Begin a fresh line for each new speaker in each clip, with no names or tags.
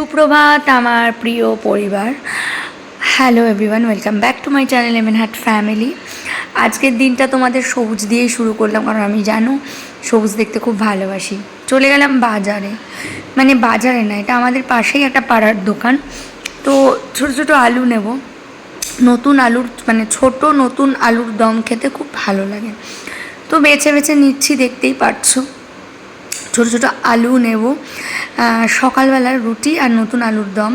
সুপ্রভাত আমার প্রিয় পরিবার। Hello everyone, welcome back to my channel lemon heart family. আজকের দিনটা তোমাদের সবুজ দিয়েই শুরু করলাম, কারণ আমি জানো সবুজ দেখতে খুব ভালোবাসি। চলে গেলাম বাজারে, মানে বাজারে না, এটা আমাদের পাশেই একটা পাড়ার দোকান। তো ছোটো ছোটো আলু নেব, নতুন আলুর মানে ছোটো নতুন আলুর দম খেতে খুব ভালো লাগে। তো বেছে বেছে নিচ্ছি, দেখতেই পারছো। ছোটো ছোটো আলু নেব, সকালবেলার রুটি আর নতুন আলুর দম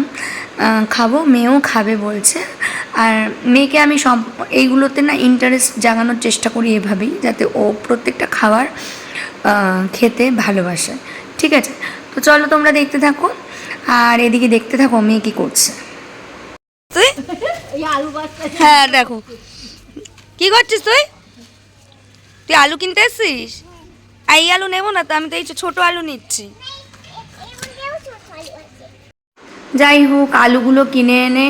খাবো, মেয়েও খাবে বলছে। আর মেয়েকে আমি সব এইগুলোতে না ইন্টারেস্ট জাগানোর চেষ্টা করি এভাবেই, যাতে ও প্রত্যেকটা খাবার খেতে ভালোবাসে। ঠিক আছে, তো চলো তোমরা দেখতে থাকো, আর এদিকে দেখতে থাকো মেয়ে কী করছে। তুই হ্যাঁ দেখো কী করছিস তুই? তুই আলু কিনতে এসছিস? এই আলু নেবো না তো, আমি তো এই ছোটো আলু নিচ্ছি। যাই হোক, আলুগুলো কিনে এনে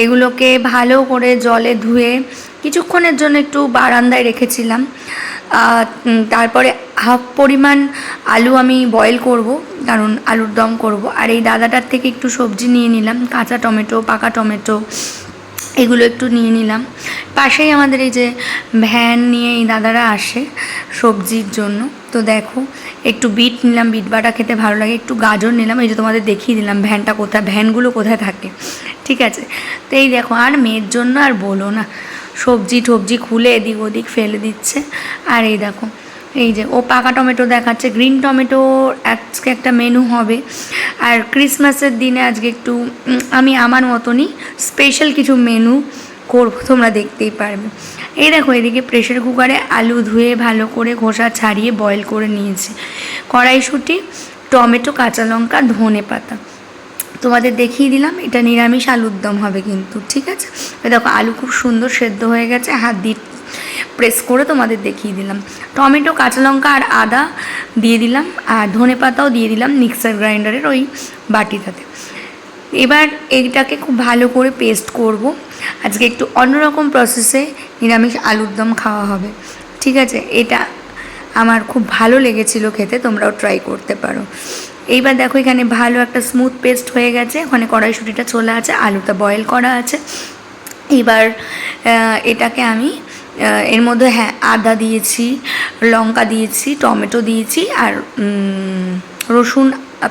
এগুলোকে ভালো করে জলে ধুয়ে কিছুক্ষণের জন্য একটু বারান্দায় রেখেছিলাম। তারপরে হাফ পরিমাণ আলু আমি বয়েল করব, কারণ আলুর দম করব। আর এই দাদাটার থেকে একটু সবজি নিয়ে নিলাম, কাঁচা টমেটো, পাকা টমেটো, এগুলো একটু নিয়ে নিলাম। পাশেই আমাদের এই যে ভ্যান নিয়ে এই দাদারা আসে সবজির জন্য। তো দেখো একটু বিট নিলাম, বিট বাটা খেতে ভালো লাগে। একটু গাজর নিলাম, এই যে তোমাদের দেখিয়ে দিলাম ভ্যানটা কোথায়, ভ্যানগুলো কোথায় থাকে। ঠিক আছে, তো এই দেখো, আর মেয়ের জন্য আর বলো না, সবজি টবজি খুলে এদিক ওদিক ফেলে দিচ্ছে। আর এই দেখো, এই যে ও পাকা টমেটো দেখাচ্ছে, গ্রিন টমেটো আজকে একটা মেনু হবে। আর ক্রিসমাসের দিনে আজকে একটু আমি আমার মতনই স্পেশাল কিছু মেনু করবো, তোমরা দেখতেই পারবে। এই দেখো, এদিকে প্রেশার কুকারে আলু ধুয়ে ভালো করে খোসা ছাড়িয়ে বয়েল করে নিয়েছি। কড়াইশুঁটি, টমেটো, কাঁচা লঙ্কা, ধনে পাতা, তোমাদের দেখিয়ে দিলাম। এটা নিরামিষ আলুর দম হবে কিন্তু, ঠিক আছে। দেখো আলু খুব সুন্দর সেদ্ধ হয়ে গেছে, হাত দিয়ে প্রেস করে তোমাদের দেখিয়ে দিলাম। টমেটো, কাঁচা লঙ্কা আর আদা দিয়ে দিলাম, আর ধনে পাতাও দিয়ে দিলাম মিক্সার গ্রাইন্ডারের ওই বাটিটাতে। এবার এইটাকে খুব ভালো করে পেস্ট করব। আজকে একটু অন্যরকম প্রসেসে নিরামিষ আলুর দম খাওয়া হবে, ঠিক আছে। এটা আমার খুব ভালো লেগেছিল খেতে, তোমরাও ট্রাই করতে পারো। এইবার দেখো এখানে ভালো একটা স্মুথ পেস্ট হয়ে গেছে, ওখানে কড়াইশুঁটিটা চলে আছে, আলুটা বয়েল করা আছে। এবার এটাকে আমি এর মধ্যে আদা দিয়েছি, লঙ্কা দিয়েছি, টমেটো দিয়েছি, আর রসুন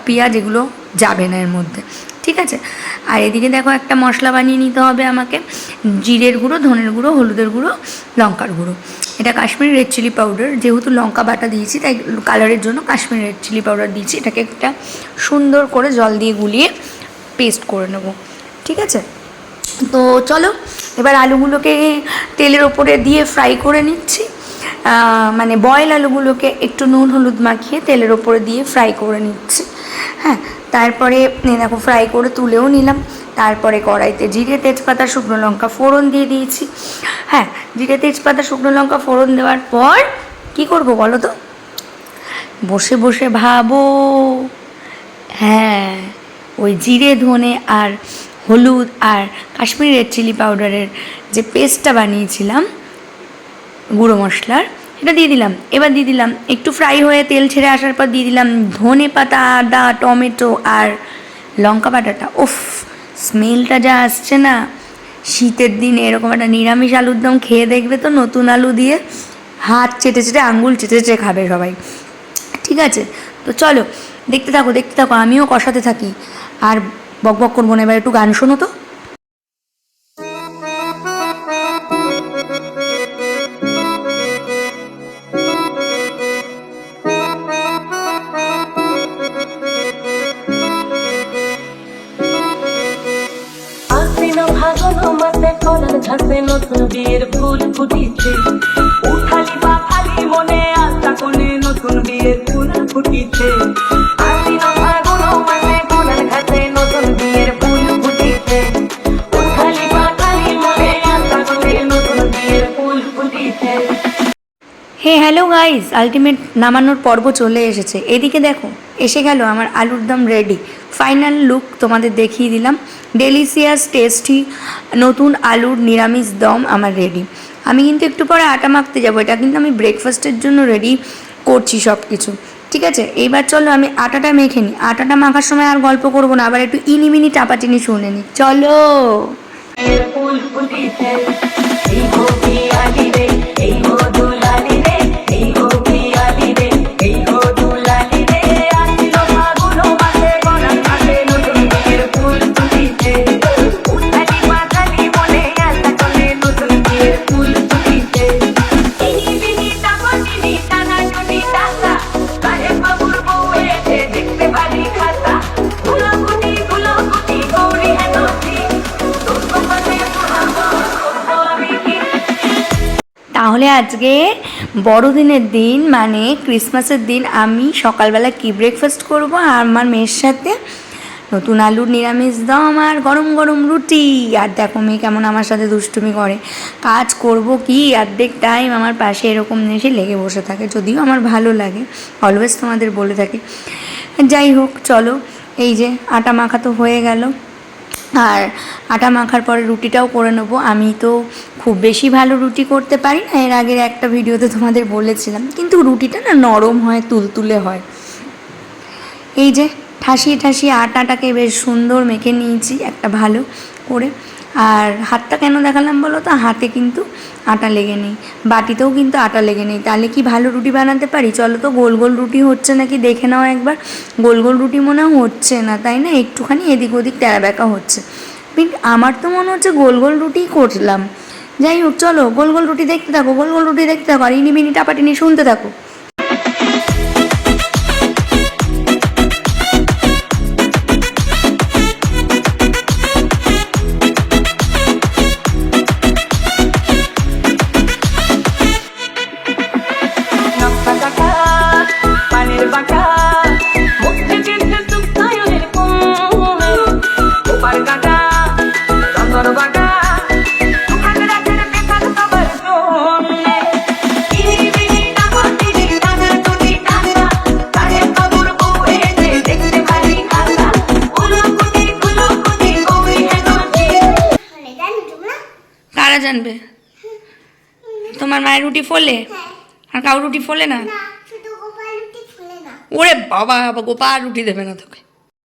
পেঁয়াজ এগুলো যাবে না এর মধ্যে, ঠিক আছে। আর এদিকে দেখো একটা মশলা বানিয়ে নিতে হবে আমাকে, জিরের গুঁড়ো, ধনের গুঁড়ো, হলুদের গুঁড়ো, লঙ্কার গুঁড়ো। এটা কাশ্মীরি রেড চিলি পাউডার, যেহেতু লঙ্কা বাটা দিয়েছি তাই কালারের জন্য কাশ্মীরি রেড চিলি পাউডার দিয়েছি। এটাকে একটা সুন্দর করে জল দিয়ে গুলিয়ে পেস্ট করে নেব, ঠিক আছে। তো চলো এবার আলুগুলোকে তেলের ওপরে দিয়ে ফ্রাই করে নিচ্ছি, মানে বয়েল আলুগুলোকে একটু নুন হলুদ মাখিয়ে তেলের ওপরে দিয়ে ফ্রাই করে নিচ্ছি। হ্যাঁ, তারপরে দেখো ফ্রাই করে তুলেও নিলাম। তারপরে কড়াইতে জিরে, তেজপাতা, শুকনো লঙ্কা ফোড়ন দিয়ে দিয়েছি। হ্যাঁ, জিরে, তেজপাতা, শুকনো লঙ্কা ফোড়ন দেওয়ার পর কী করব বলো তো? বসে বসে ভাবো। হ্যাঁ, ওই জিরে, ধনে আর হলুদ আর কাশ্মীরি রেড চিলি পাউডারের যে পেস্টটা বানিয়েছিলাম গুঁড়ো মশলার, এটা দিয়ে দিলাম। এবার দিয়ে দিলাম একটু ফ্রাই হয়ে তেল ছেড়ে আসার পর দিয়ে দিলাম ধনে পাতা, আদা, টমেটো আর লঙ্কা বাটাটা। উফ, স্মেলটা যা আসছে না! শীতের দিনে এরকম একটা নিরামিষ আলুর দম খেয়ে দেখবে তো, নতুন আলু দিয়ে হাত চেটে চেটে, আঙ্গুল চেটে চেটে খাবে সবাই, ঠিক আছে। তো চলো দেখতে থাকো, দেখতে থাকো, আমিও কষাতে থাকি, আর বক বক করবো না। এবার একটু গান শোনো তো।
নতুন বিয়ের ফুল ফুটিছে, উঠালি বা খালি মনে আশা কোনে নতুন বিয়ের ফুল ফুটিছে। আশ্বিন ফাগুন মাসে কোনার ঘাটে নতুন বিয়ের ফুল ফুটিছে, উঠালি বা খালি মনে আশা কোনে নতুন বিয়ের ফুল ফুটিছে।
হে হ্যালো গাইস, আলটিমেট নামানোর পর্ব চলে এসেছে। এদিকে দেখো এসে গেল আমার আলুর দম রেডি। ফাইনাল লুক তোমাদের দেখিয়ে দিলাম। ডেলিসিয়াস টেস্টি নতুন আলুর নিরামিষ দম আমার রেডি। আমি কিন্তু একটু পরে আটা মাখতে যাবো, এটা কিন্তু আমি ব্রেকফাস্টের জন্য রেডি করছি সব কিছু, ঠিক আছে, এইবার চলো আমি আটাটা মেখে নিই। আটাটা মাখার সময় আর গল্প করবো না, আবার একটু ইনিমিনি টাপাটিনি শুনে নিই, চলো।
ফুল ফুটিছে, এই গো পিয়ালি রে, এই গো দুলালি রে, এই গো পিয়ালি রে, এই গো দুলালি রে, আসিল ফাগুন মাসে বরণ মাসে নতুন বিয়ের ফুল ফুটিছে, উঠালি পাখালি মনে আশা করে নতুন বিয়ের ফুল ফুটিছে। ইনি বিনি টাপাটিনি টানা টুনি টাকা, সাহেব বাবুর বউ এসে দেখতে ভারী খাতা, গুলাগুটি গুলাগুটি গৌরী হেনসি, তোর কপালে পোড়াবো আমি কি।
তাহলে আজকে বড়দিনের দিন মানে ক্রিসমাসের দিন আমি সকালবেলা কি ব্রেকফাস্ট করব, আর আমার মেয়ের সাথে নতুন আলুর নিরামিষ দম আর গরম গরম রুটি। আর দেখো মেয়ে কেমন আমার সাথে দুষ্টুমি করে, কাজ করব কি অর্ধেক টাইম আমার পাশে এরকম এসে লেগে বসে থাকে, যদিও আমার ভালো লাগে, অলওয়েজ তোমাদের বলে থাকি। যাই হোক চলো, এই যে আটা মাখা তো হয়ে গেল, আর আটা মাখার পরে রুটিটাও করে নেবো। আমি তো খুব বেশি ভালো রুটি করতে পারি না, এর আগের একটা ভিডিওতে তোমাদের বলেছিলাম, কিন্তু রুটিটা না নরম হয়, তুলতুলে হয়। এই যে ঠাসিয়ে ঠাসিয়ে আটাটাকে বেশ সুন্দর মেখে নিয়েছি একটা ভালো করে। আর হাতটা কেন দেখালাম বলো তো, হাতে কিন্তু আটা লেগে নেই, বাটিতেও কিন্তু আটা লেগে নেই, তাহলে কি ভালো রুটি বানাতে পারি? চলো তো গোল গোল রুটি হচ্ছে নাকি দেখে নাও একবার। গোল গোল রুটি মনে হচ্ছে না, তাই না? একটুখানি এদিক ওদিক তেড়া বেঁকা হচ্ছে, আমার তো মনে হচ্ছে গোল গোল রুটিই করলাম। যাই হোক চলো গোল গোল রুটি দেখতে থাকো, গোল গোল রুটি দেখতে থাকো, আর ইনিমিনি টাপাটিনি শুনতে থাকো।
নকশা কাটা, পানের বাটা, মুখে চিনতে সুস্থায়নের কুমে, ওপার কাটা, রঙর বাটা, সুখান রাতের বেকার সবার জন্যে। ইনি বিনি টাপাটিনি টানা টুনি টাকা, সাহেব বাবুর বউ এসে দেখতে ভারী খাতা, গুলোগুটি গুলোগুটি গৌরী হেনসি।
কারা জানবে? তোমার মায়ের রুটি ফোলে আর কাউ রুটি ফোলে না? ওরে বাবা, গোপাল রুটি দেবে না তোকে।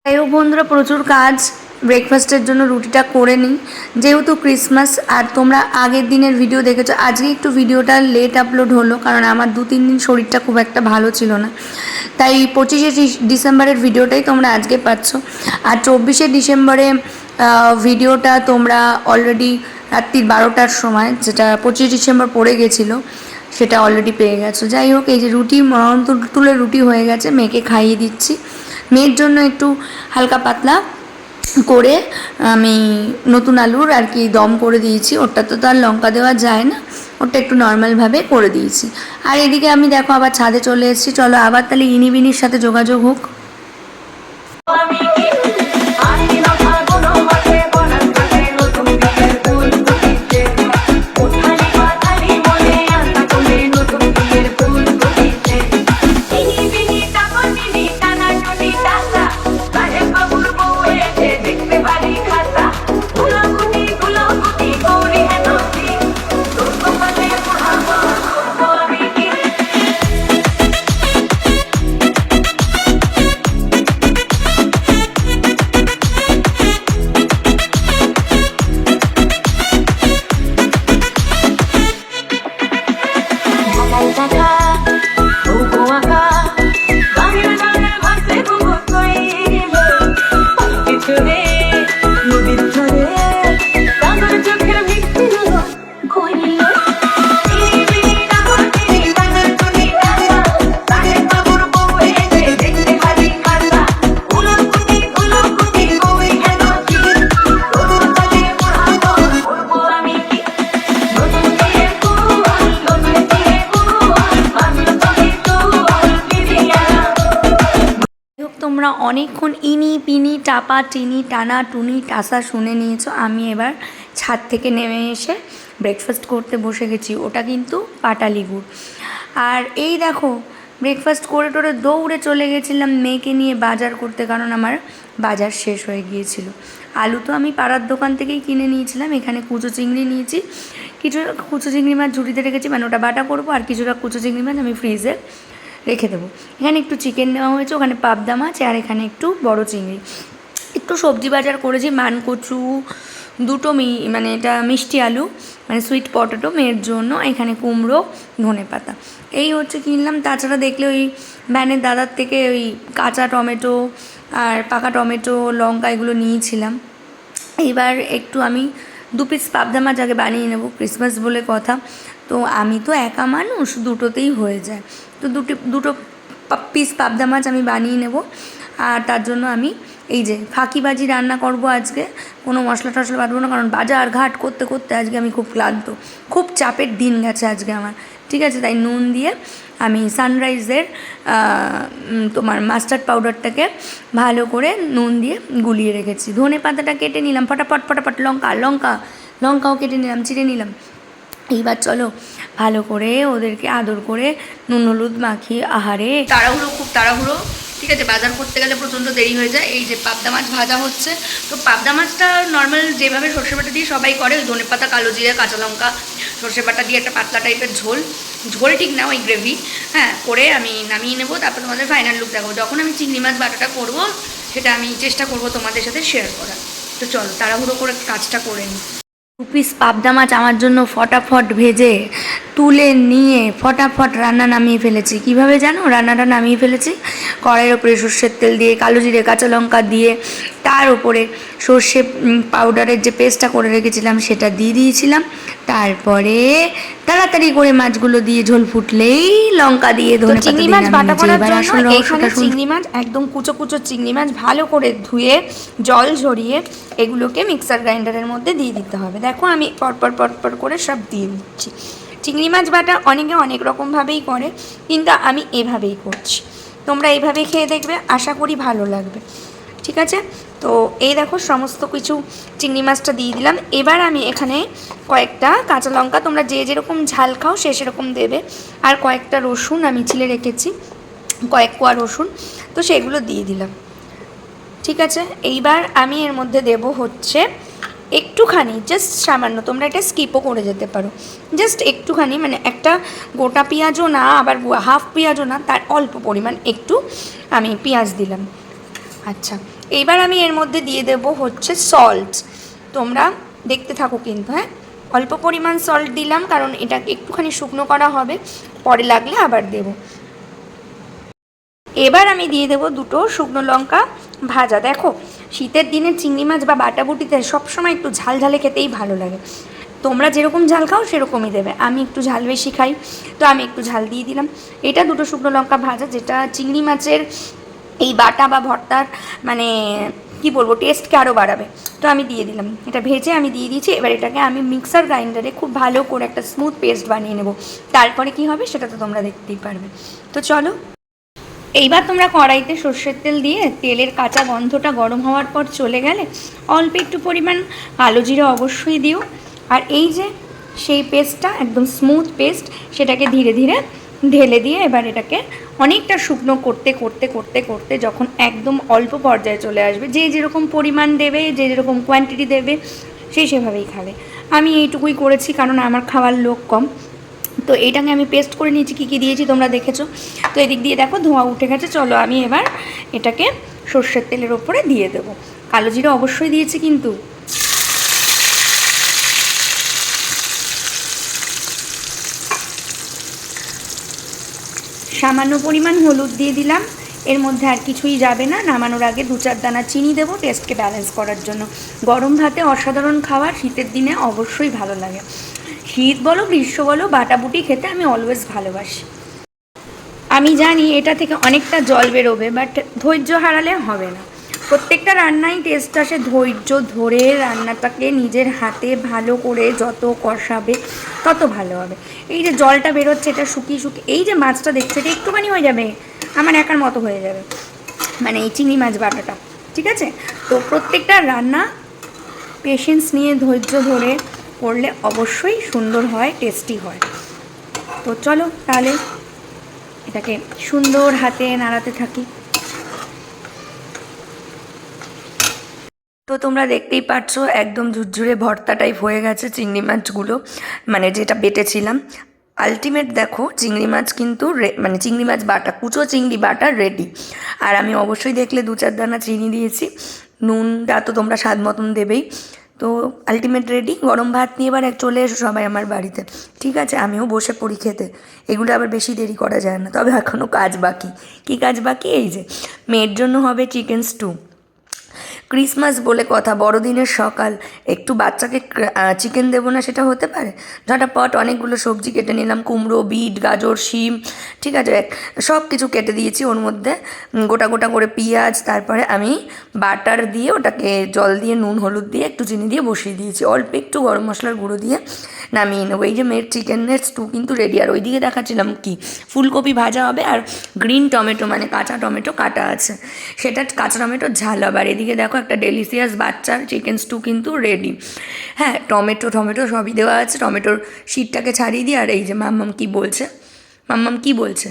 যাই হোক বন্ধুরা, প্রচুর কাজ, ব্রেকফাস্টের জন্য রুটিটা করে নিই, যেহেতু ক্রিসমাস। আর তোমরা আগের দিনের ভিডিও দেখেছো, আজকে একটু ভিডিওটা লেট আপলোড হলো, কারণ আমার 2-3 দিন শরীরটা খুব একটা ভালো ছিল না, তাই 25শে ডিসেম্বরের ভিডিওটাই তোমরা আজকে পাচ্ছ। আর 24শে ডিসেম্বরে ভিডিওটা তোমরা অলরেডি রাত্রি 12টার সময়, যেটা 25 ডিসেম্বর পড়ে গেছিলো, সেটা অলরেডি পেয়ে গেছো। যাই হোক, এই যে রুটি মরণ তুলে রুটি হয়ে গেছে, মেয়েকে খাইয়ে দিচ্ছি। মেয়ের জন্য একটু হালকা পাতলা করে আমি নতুন আলুর আর কি দম করে দিয়েছি, ওটা তো আর লঙ্কা দেওয়া যায় না, ওটা একটু নর্মালভাবে করে দিয়েছি। আর এদিকে আমি দেখো আবার ছাদে চলে এসেছি, চলো আবার তাহলে ইনিবিনির সাথে যোগাযোগ হোক।
আমি কি আসিল ফাগুন মাসে বরণ মাসে নতুন বিয়ের ফুল ফুটিছে, উঠালি পাখালি মনে আশা করে নতুন বিয়ের ফুল ফুটিছে। ইনি বিনি টাপাটিনি টানা টুনি টাকা, সাহেব বাবুর বউ এসে দেখতে ভারী খাতা, গুলাগুটি গুলাগুটি গৌরী হেনসি, তোর কপালে পোড়াবো আমি কি। ঢাকায় ঢাকা, নৌকো আঁকা, বাংলা গানের ভাষে বুবু কইলে, পাখি ছড়ে, নদীর ঝরে, কাগর চোখের মিষ্টি নগর কইল। ইনি বিনি টাপাটিনি টানা টুনি টাকা, সাহেব বাবুর বউ এসে দেখতে ভারী খাতা, গুলোগুটি গুলোগুটি গৌরী হেনসি, তোর কপালে পোড়াবো আমি কি। নতুন বিয়ের ফুল, নতুন বিয়ের ফুল, বাংলা তোকে চুল ফিরিয়া।
যাই হোক, তোমরা অনেকক্ষণ ইনি পিনি টাপা টিনি টানা টুনি টাসা শুনে নিয়েছো। আমি এবার ছাদ থেকে নেমে এসে ব্রেকফাস্ট করতে বসে গেছি, ওটা কিন্তু পাটালি গুড়। আর এই দেখো ব্রেকফাস্ট করে টোরে দৌড়ে চলে গেছিলাম মেয়েকে নিয়ে বাজার করতে, কারণ আমার বাজার শেষ হয়ে গিয়েছিল। আলু তো আমি পাড়ার দোকান থেকেই কিনে নিয়েছিলাম, এখানে কুচো চিংড়ি নিয়েছি, কিছু কুচো চিংড়ি মাছ ঝুড়িতে রেখেছি, মানে ওটা বাটা করবো, আর কিছুটা কুচো চিংড়ি মাছ আমি ফ্রিজে রেখে দেবো। এখানে একটু চিকেন নেওয়া হয়েছে, ওখানে পাবদা মাছ, আর এখানে একটু বড় চিংড়ি। একটু সবজি বাজার করেছি, মানকচু, দুটো মানে এটা মিষ্টি আলু মানে সুইট পটেটো মেয়ের জন্য, এখানে কুমড়ো, ধনেপাতা, এই হচ্ছে কিনলাম। তাছাড়া দেখলে ওই ভ্যানের দাদার থেকে ওই কাঁচা টমেটো আর পাকা টমেটো, লঙ্কা এগুলো নিয়েছিলাম। এইবার একটু আমি 2 পিস পাবদা মাছ আগে বানিয়ে নেব, ক্রিসমাস বলে কথা। তো আমি তো একা মানুষ, দুটোতেই হয়ে যায়। তো দুটো পিস পাবদা মাছ আমি বানিয়ে নেব। আর তার জন্য আমি এই যে ফাঁকিবাজি রান্না করব আজকে, কোনো মশলা টশলা বাটবো না, কারণ বাজার ঘাট করতে করতে আজকে আমি খুব ক্লান্ত, খুব চাপের দিন গেছে আজকে আমার, ঠিক আছে। তাই নুন দিয়ে আমি সানরাইজের তোমার মাস্টার্ড পাউডারটাকে ভালো করে নুন দিয়ে গুলিয়ে রেখেছি। ধনে পাতাটা কেটে নিলাম ফটাফট ফটাফট, লঙ্কাও কেটে নিলাম, চিড়ে নিলাম। এইবার চলো ভালো করে ওদেরকে আদর করে নুন হলুদ মাখিয়ে, আহারে খুব তাড়াহুড়ো, ঠিক আছে। বাজার করতে গেলে প্রচণ্ড দেরি হয়ে যায়। এই যে পাবদা মাছ ভাজা হচ্ছে, তো পাবদা মাছটা নর্মাল যেভাবে সর্ষে বাটা দিয়ে সবাই করে, ওই ধনে পাতা, কালো জিরে, কাঁচা লঙ্কা, সর্ষে বাটা দিয়ে একটা পাতলা টাইপের ঝোল ঠিক না, ওই গ্রেভি, হ্যাঁ, করে আমি নামিয়ে নেবো। তারপর তোমাদের ফাইনাল লুক দেখাবো। যখন আমি চিংড়ি মাছ বাটাটা করবো সেটা আমি চেষ্টা করবো তোমাদের সাথে শেয়ার করার। তো চলো তাড়াহুড়ো করে কাজটা করে নিই। 2 পিস পাবদা মাছ আমার জন্য ফটাফট ভেজে তুলে নিয়ে ফটাফট রান্না নামিয়ে ফেলেছি। কিভাবে জানো রান্নাটা নামিয়ে ফেলেছি? কড়াইয়ের ওপরে সর্ষের তেল দিয়ে, কালো জিরে, কাঁচা লঙ্কা দিয়ে, তার উপরে সর্ষে পাউডারের যে পেস্টটা করে রেখেছিলাম সেটা দিয়ে দিয়েছিলাম। তারপরে তাড়াতাড়ি করে মাছগুলো দিয়ে ঝোল ফুটলেই লঙ্কা দিয়ে ধনে পাতা দিয়ে নামিয়ে। চিংড়ি মাছ একদম কুচো কুচো চিংড়ি মাছ ভালো করে ধুয়ে জল ঝরিয়ে এগুলোকে মিক্সার গ্রাইন্ডারের মধ্যে দিয়ে দিতে হবে। দেখো আমি পরপর করে সব দিয়ে দিচ্ছি। চিংড়ি মাছ বাটা অনেকে অনেক রকমভাবেই করে, কিন্তু আমি এভাবেই করছি। তোমরা এইভাবে খেয়ে দেখবে, আশা করি ভালো লাগবে, ঠিক আছে। তো এই দেখো সমস্ত কিছু চিংড়ি মাছটা দিয়ে দিলাম। এবার আমি এখানে কয়েকটা কাঁচা লঙ্কা, তোমরা যে যেরকম ঝাল খাও সে সেরকম দেবে, আর কয়েকটা রসুন আমি ছিলে রেখেছি, কয়েক কোয়া রসুন, তো সেগুলো দিয়ে দিলাম, ঠিক আছে। এইবার আমি এর মধ্যে দেব হচ্ছে একটুখানি, জাস্ট সামান্য, তোমরা এটা স্কিপও করে যেতে পারো, জাস্ট একটুখানি, মানে একটা গোটা পেঁয়াজও না আবার হাফ পেঁয়াজও না, তার অল্প পরিমাণ একটু আমি পেঁয়াজ দিলাম। আচ্ছা, এইবার আমি এর মধ্যে দিয়ে দেব হচ্ছে সল্ট। তোমরা দেখতে থাকো কিন্তু, হ্যাঁ, অল্প পরিমাণ সল্ট দিলাম, কারণ এটা একটুখানি শুকনো করা হবে, পরে লাগলে আবার দেব। এবার আমি দিয়ে দেবো 2টো শুকনো লঙ্কা ভাজা। দেখো শীতের দিনে চিংড়ি মাছ বা বাটাবুটিতে সবসময় একটু ঝাল ঝালে খেতেই ভালো লাগে। তোমরা যেরকম ঝাল খাও সেরকমই দেবে, আমি একটু ঝাল বেশি খাই, তো আমি একটু ঝাল দিয়ে দিলাম। এটা 2টো শুকনো লঙ্কা ভাজা, যেটা চিংড়ি মাছের এই বাটা বা ভর্তার মানে কি বলবো, টেস্টকে আরও বাড়াবে, তো আমি দিয়ে দিলাম। এটা ভেজে আমি দিয়ে দিয়েছি। এবার এটাকে আমি মিক্সার গ্রাইন্ডারে খুব ভালো করে একটা স্মুথ পেস্ট বানিয়ে নেব। তারপরে কি হবে সেটা তো তোমরা দেখতেই পারবে। তো চলো, এইবার তোমরা কড়াইতে সর্ষের তেল দিয়ে তেলের কাঁচা গন্ধটা গরম হওয়ার পর চলে গেলে অল্প একটু পরিমাণ কালো জিরা অবশ্যই দিও। আর এই যে সেই পেস্টটা একদম স্মুথ পেস্ট, সেটাকে ধীরে ধীরে ঢেলে দিয়ে এবার এটাকে অনেকটা শুকনো করতে করতে করতে করতে যখন একদম অল্প পর্যায়ে চলে আসবে, যে যেরকম পরিমাণ দেবে, যে যেরকম কোয়ান্টিটি দেবে সেভাবেই খাবে। আমি এইটুকুই করেছি কারণ আমার খাওয়ার লোক কম। তো এইটাকে আমি পেস্ট করে নিয়েছি, কী কী দিয়েছি তোমরা দেখেছো। তো এদিক দিয়ে দেখো ধোঁয়া উঠে গেছে। চলো আমি এবার এটাকে সর্ষের তেলের ওপরে দিয়ে দেবো। কালো জিরা অবশ্যই দিয়েছি কিন্তু। সামান্য পরিমাণ হলুদ দিয়ে দিলাম, এর মধ্যে আর কিছুই যাবে না। নামানোর আগে 2-4 দানা চিনি দেবো টেস্টকে ব্যালেন্স করার জন্য। গরম ভাতে অসাধারণ খাবার, শীতের দিনে অবশ্যই ভালো লাগে। শীত বলো গ্রীষ্ম বলো, বাটাবুটি খেতে আমি অলওয়েজ ভালোবাসি। আমি জানি এটা থেকে অনেকটা জল বেরোবে, বাট ধৈর্য হারালে হবে না। প্রত্যেকটা রান্নাই টেস্ট আসে ধৈর্য ধরে, রান্নাটাকে নিজের হাতে ভালো করে যত কষাবে তত ভালো হবে। এই যে জলটা বেরোচ্ছে এটা শুকিয়ে শুকিয়ে, এই যে মাছটা দেখছো এটা একটুখানি হয়ে যাবে, আমার একার মতো হয়ে যাবে, মানে এই চিংড়ি মাছ বাটাটা, ঠিক আছে। তো প্রত্যেকটা রান্না পেশেন্স নিয়ে ধৈর্য ধরে করলে অবশ্যই সুন্দর হয়, টেস্টি হয়। তো চলো তাহলে এটাকে সুন্দর হাতে নাড়াতে থাকি। তো তোমরা দেখতেই পাচ্ছো একদম ঝুরঝুরে ভর্তা টাইপ হয়ে গেছে চিংড়ি মাছগুলো, মানে যেটা বেটেছিলাম। আলটিমেট দেখো চিংড়ি মাছ কিন্তু মানে চিংড়ি মাছ বাটা, কুচো চিংড়ি বাটা রেডি। আর আমি অবশ্যই দেখলে 2-4 দানা চিনি দিয়েছি, নুনটা তো তোমরা স্বাদ মতন দেবেই। তো আলটিমেট রেডি। গরম ভাত নিয়ে এবার চলে এসো সবাই আমার বাড়িতে, ঠিক আছে? আমিও বসে পড়ি খেতে। এগুলো আবার বেশি দেরি করা যায় না, তবে এখনও কাজ বাকি। কী কাজ বাকি? এই যে মেয়ের জন্য হবে চিকেন স্টু। ক্রিসমাস বলে কথা, বড়দিনের সকাল, একটু বাচ্চাকে চিকেন দেবো না সেটা হতে পারে? ঝটাপট অনেকগুলো সবজি কেটে নিলাম, কুমড়ো, বিট, গাজর, শিম, ঠিক আছে, সব কিছু কেটে দিয়েছি। ওর মধ্যে গোটা গোটা করে পেঁয়াজ, তারপরে আমি বাটার দিয়ে ওটাকে জল দিয়ে নুন হলুদ দিয়ে একটু চিনি দিয়ে বসিয়ে দিয়েছি, অল্প একটু গরম মশলার গুঁড়ো দিয়ে নামিয়ে নেবো। এই যে মেয়ের চিকেনের স্টু কিন্তু রেডি। আর ওইদিকে দেখাচ্ছিলাম কি ফুলকপি ভাজা হবে, আর গ্রিন টমেটো মানে কাঁচা টমেটো কাটা আছে, সেটা কাঁচা টমেটোর ঝাল হবে। আর এদিকে দেখো একটা ডেলিশিয়াস বাচ্চার চিকেন স্টু কিন্তু রেডি। হ্যাঁ, টমেটো সবই দেওয়া আছে। টমেটোর শীতটাকে ছাড়িয়ে দিই। আর এই যে মাম্মাম কি বলছে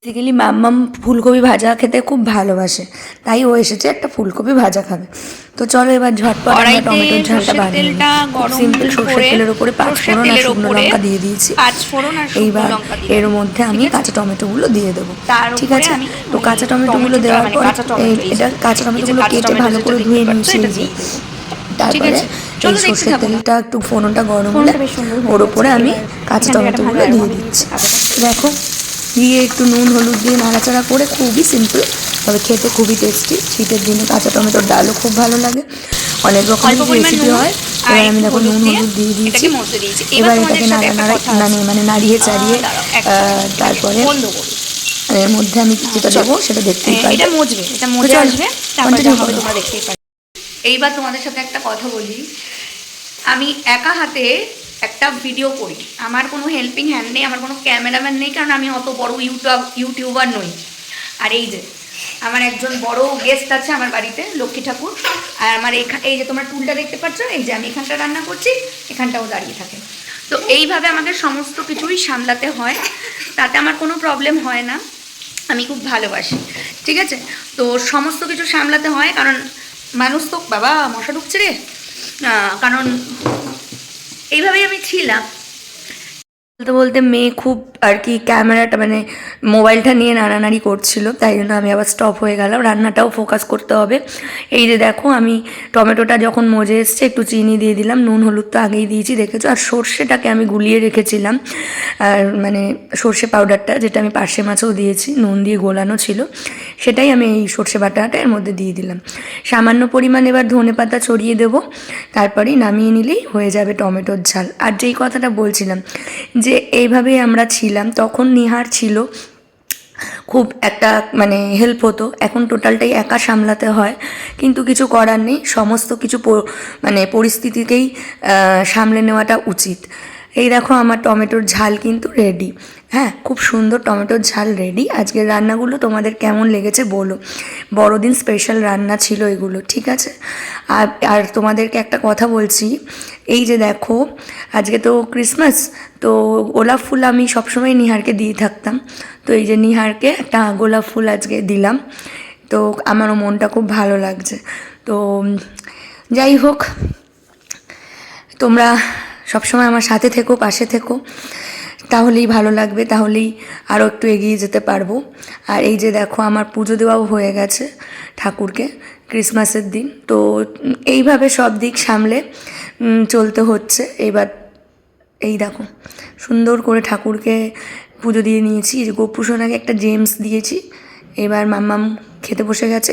বেসিক্যালি মাম্মাম ফুলকপি ভাজা খেতে খুব ভালোবাসে, তাই ও এসেছে একটা ফুলকপি ভাজা খাবে। তো চলো এবার ঝটপট আমরা টমেটোর ঝালটা বানিয়ে নিই। সিম্পল সরষের তেলের উপরে 5 ফোড়ন আর শুকনো লঙ্কা দিয়ে দিয়েছি। এইবার এর মধ্যে আমি কাঁচা টমেটোগুলো দিয়ে দেবো, ঠিক আছে? তো কাঁচা টমেটোগুলো দেওয়ার পর এটা কাঁচা টমেটোগুলো কেটে ভালো করে ধুয়ে নিয়েছি। তারপরে এই সর্ষের তেলটা একটু ফোড়নটা গরম হলে ওর ওপরে আমি কাঁচা টমেটোগুলো দিয়ে দিচ্ছি। দেখো, দিয়ে একটু নুন হলুদ দিয়ে নাড়াচাড়া করে, খুবই সিম্পল তবে খেতে খুবই টেস্টি। শীতের দিনে কাঁচা টমেটোর ডালও খুব ভালো লাগে। অনেক রকমের রেসিপি হয়। এবার আমি দেখো নুন হলুদ দিয়ে দিয়েছি। এবার এটাকে মানে নাড়িয়ে চাড়িয়ে তারপরে এর মধ্যে আমি যেটা দেবো সেটা দেখতেই পাই।
এইবার তোমাদের সাথে একটা কথা বলি। আমি একা হাতে একটা ভিডিও করি, আমার কোনো হেল্পিং হ্যান্ড নেই, আমার কোনো ক্যামেরাম্যান নেই, কারণ আমি অত বড় ইউটিউবার নই। আর এই যে আমার একজন বড় গেস্ট আছে আমার বাড়িতে, লক্ষ্মী ঠাকুর। আর আমার এই যে তোমরা টুলটা দেখতে পাচ্ছ, এই যে আমি এখানটা রান্না করছি, এখানটাও দাঁড়িয়ে থাকে। তো এইভাবে আমাদের সমস্ত কিছুই সামলাতে হয়, তাতে আমার কোনো প্রবলেম হয় না, আমি খুব ভালোবাসি, ঠিক আছে? তো সমস্ত কিছু সামলাতে হয়, কারণ মানুষ তো, বাবা মশা ঢুকছে রে, কারণ এইভাবেই আমি ছিলাম।
বলতে বলতে মেয়ে খুব আর কি ক্যামেরাটা মানে মোবাইলটা নিয়ে নাড়ানাড়ি করছিল, তাই জন্য আমি আবার স্টপ হয়ে গেলাম। রান্নাটাও ফোকাস করতে হবে। এই যে দেখো, আমি টমেটোটা যখন মজে এসছে একটু চিনি দিয়ে দিলাম, নুন হলুদ তো আগেই দিয়েছি দেখেছো। আর সর্ষেটাকে আমি গুলিয়ে রেখেছিলাম, আর মানে সর্ষে পাউডারটা যেটা আমি পার্শে মাছেও দিয়েছি, নুন দিয়ে গোলানো ছিল, সেটাই আমি এই সর্ষে বাটাটা এর মধ্যে দিয়ে দিলাম। সামান্য পরিমাণ এবার ধনে পাতা ছড়িয়ে দেবো, তারপরেই নামিয়ে নিলেই হয়ে যাবে টমেটোর ঝাল। আর যেই কথাটা বলছিলাম যে এইভাবেই আমরা ছিলাম, তখন নিহার ছিল, খুব একটা মানে হেল্প হতো। এখন টোটালটাই একা সামলাতে হয়, কিন্তু কিছু করার নেই, সমস্ত কিছু মানে পরিস্থিতিকেই সামলে নেওয়াটা উচিত। এই দেখো আমার টমেটোর ঝাল কিন্তু রেডি। হ্যাঁ, খুব সুন্দর টমেটোর ঝাল রেডি। আজকের রান্নাগুলো তোমাদের কেমন লেগেছে বলো। বড়দিন স্পেশাল রান্না ছিল এগুলো, ঠিক আছে? আর তোমাদেরকে একটা কথা বলছি, এই যে দেখো আজকে তো ক্রিসমাস, তো গোলাপ ফুল আমি সবসময় নিহারকে দিয়ে থাকতাম, তো এই যে নিহারকে একটা গোলাপ ফুল আজকে দিলাম, তো আমারও মনটা খুব ভালো লাগছে। তো যাই হোক, তোমরা সবসময় আমার সাথে থেকো, পাশে থেকো, তাহলেই ভালো লাগবে, তাহলেই আরও একটু এগিয়ে যেতে পারবো। আর এই যে দেখো আমার পুজো দেওয়াও হয়ে গেছে ঠাকুরকে ক্রিসমাসের দিন। তো এইভাবে সব দিক সামলে চলতে হচ্ছে। এবার এই দেখো সুন্দর করে ঠাকুরকে পুজো দিয়ে নিয়েছি। যে গোপুসোনাকে একটা জেমস দিয়েছি। এবার মাম্মাম খেতে বসে গেছে।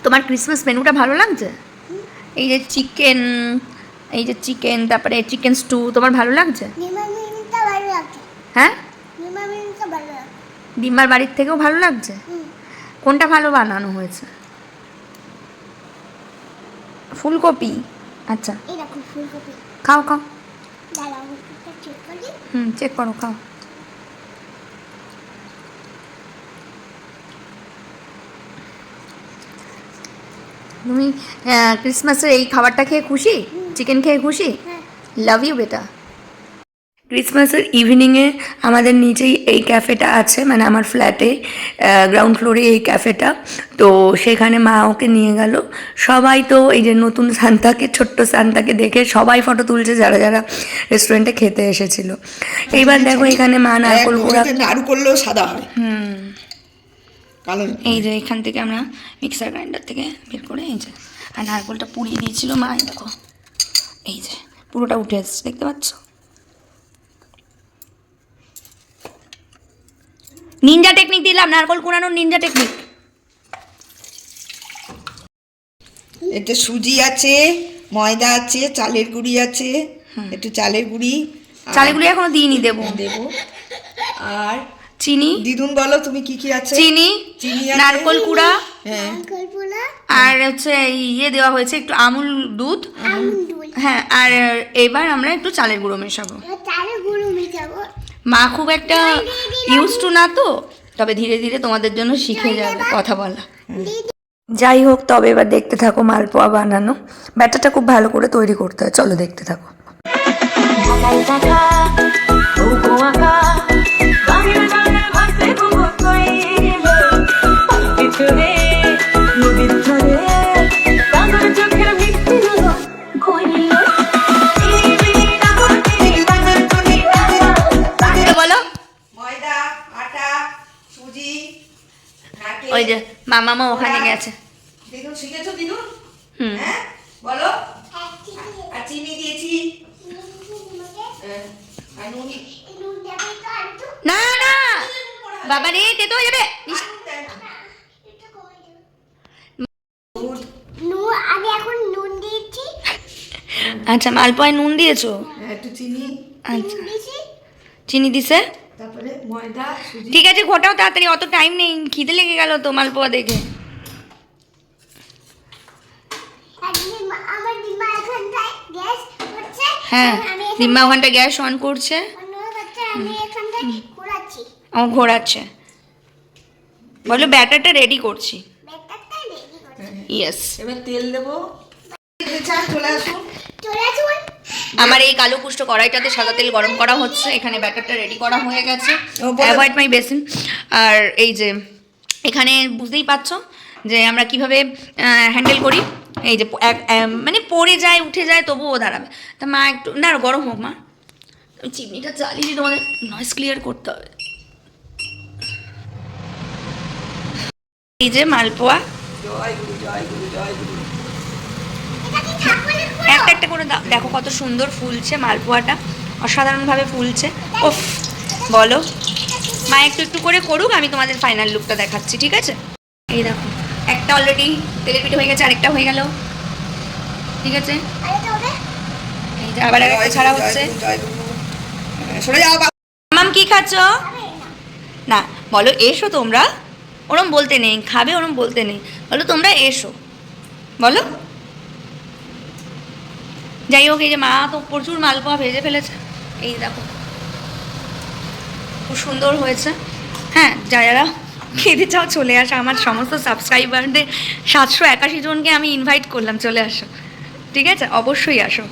তোমার ক্রিসমাস মেনুটা ভালো লাগছে? এই যে চিকেন, তারপরে চিকেন স্টু, তোমার ভালো লাগছে? হ্যাঁ, ডিম্বার বাড়ির থেকেও ভালো লাগছে? কোনটা ভালো বানানো হয়েছে? ফুলকপি। আচ্ছা, খাও খাও, চেক করো, খাও। তুমি ক্রিসমাসের এই খাবারটা খেয়ে খুশি? চিকেন খেয়ে খুশি? লাভ ইউ বেটা।
ক্রিসমাসের ইভিনিংয়ে আমাদের নিচেই এই ক্যাফেটা আছে, মানে আমার ফ্ল্যাটে গ্রাউন্ড ফ্লোরে এই ক্যাফেটা। তো সেখানে মা ওকে নিয়ে গেল। সবাই তো এই যে নতুন সান্তাকে, ছোট্ট সান্তাকে দেখে সবাই ফটো তুলছে যারা যারা রেস্টুরেন্টে খেতে এসেছিল। এইবার দেখো এখানে মা নারকোল কুড়া,
নাড়ু করলেও সাদা হয়, কালো
এই যে এখান থেকে আমরা মিক্সার গ্রাইন্ডার থেকে বের করে এই যে, আর নারকোলটা পুড়িয়ে দিয়েছিল মা, এই দেখো এই যে পুরোটা উঠে এসছে, দেখতে পাচ্ছ? নিনজা টেকনিক দিলাম, নারকোল কুড়ানোর নিনজা টেকনিক।
এটা সুজি আছে, ময়দা আছে, চালের গুঁড়ি আছে, একটু চালের গুঁড়ি,
চালের গুঁড়ি এখনো দিইনি, দেবো।
দেবো। আর
চিনি,
দিদুন বলো তুমি কি কি আছে?
চিনি,
চিনি আছে,
নারকোল কুড়া,
হ্যাঁ,
আর হচ্ছে ইয়ে দেওয়া হয়েছে একটু আমুল দুধ, হ্যাঁ। আর এবার আমরা একটু চালের গুঁড়ো মেশাবো। মা খুব একটা ইউজ টু না তো, তবে ধীরে ধীরে তোমাদের জন্য শিখে যাবে কথা বলা। যাই হোক, তবে এবার দেখতে থাকো মালপোয়া বানানো। ব্যাটারটা খুব ভালো করে তৈরি করতে হয়, চলো দেখতে থাকো। বলো,
ময়দা, আটা, সুজি, নারকেল।
ওই যে মামা ওখানে গেছে।
দিদুন শিখেছো দিদুন?
হুম।
হ্যাঁ বলো। আর চিনি দিয়েছি, আর নুন।
না না বাবা রে, তেতো হয়ে যাবে। আচ্ছা, মালপোয়ায় নুন দিয়েছো?
একটু চিনি,
আচ্ছা, চিনি দিছে,
তারপরে ময়দা, সুজি।
ঠিক আছে, ঘটাও তাড়াতাড়ি, অত টাইম নেই, খিদে লেগে গেল তো মালপোয়া দেখে। হ্যাঁ, দিম্মা ওখানটা গ্যাস অন করছে, ও ঘোরাচ্ছে। বলো ব্যাটারটা রেডি করছি। ইয়েস,
এবার তেল দেবো। চলে আসুন।
আমার এই কালো কুষ্ঠ কড়াইটাতে সাদা তেল গরম করা হচ্ছে, এখানে ব্যাটারটা রেডি করা হয়ে গেছে।
ও, বলো।
অ্যাভয়েড মাই বেসিন। আর এই যে এখানে বুঝতেই পারছো যে আমরা কিভাবে হ্যান্ডেল করি। এই যে মানে পড়ে যায়, উঠে যায়, তবুও দাঁড়াবে। তা মা একটু না, গরম হোক মা, ওই চিমনিটা চালিয়ে তোমাদের নয়েজ ক্লিয়ার করতে হবে। এই যে মালপোয়া
জয় গুরু, জয় গুরু, জয় গুরু।
একটা একটা করে দেখো কত সুন্দর ফুলছে মালপোয়াটা, অসাধারণভাবে ফুলছে। ওফ, বলো মা একটু একটু করে করুক, আমি তোমাদের ফাইনাল লুকটা দেখাচ্ছি, ঠিক আছে? এই দেখো, একটা অলরেডি তেলের পিঠে হয়ে গেছে, আরেকটা হয়ে গেল, ঠিক আছে? এই যে আবার একটা ছাড়া হচ্ছে।
জয় গুরু। সরে যাও বাবা।
মাম কি খাচ্ছ? না, বলো এসো তোমরা, ওরম বলতে নেই, খাবে ওরম বলতে নেই, বলো তোমরা এসো, বলো। যাই হোক, এই যে মা তো প্রচুর মালপোয়া ভেজে ফেলেছে, এই দেখো খুব সুন্দর হয়েছে। হ্যাঁ, যারা খেতে চাও চলে আসো, আমার সমস্ত সাবস্ক্রাইবারদের 781 জনকে আমি ইনভাইট করলাম, চলে আসো, ঠিক আছে? অবশ্যই আসো।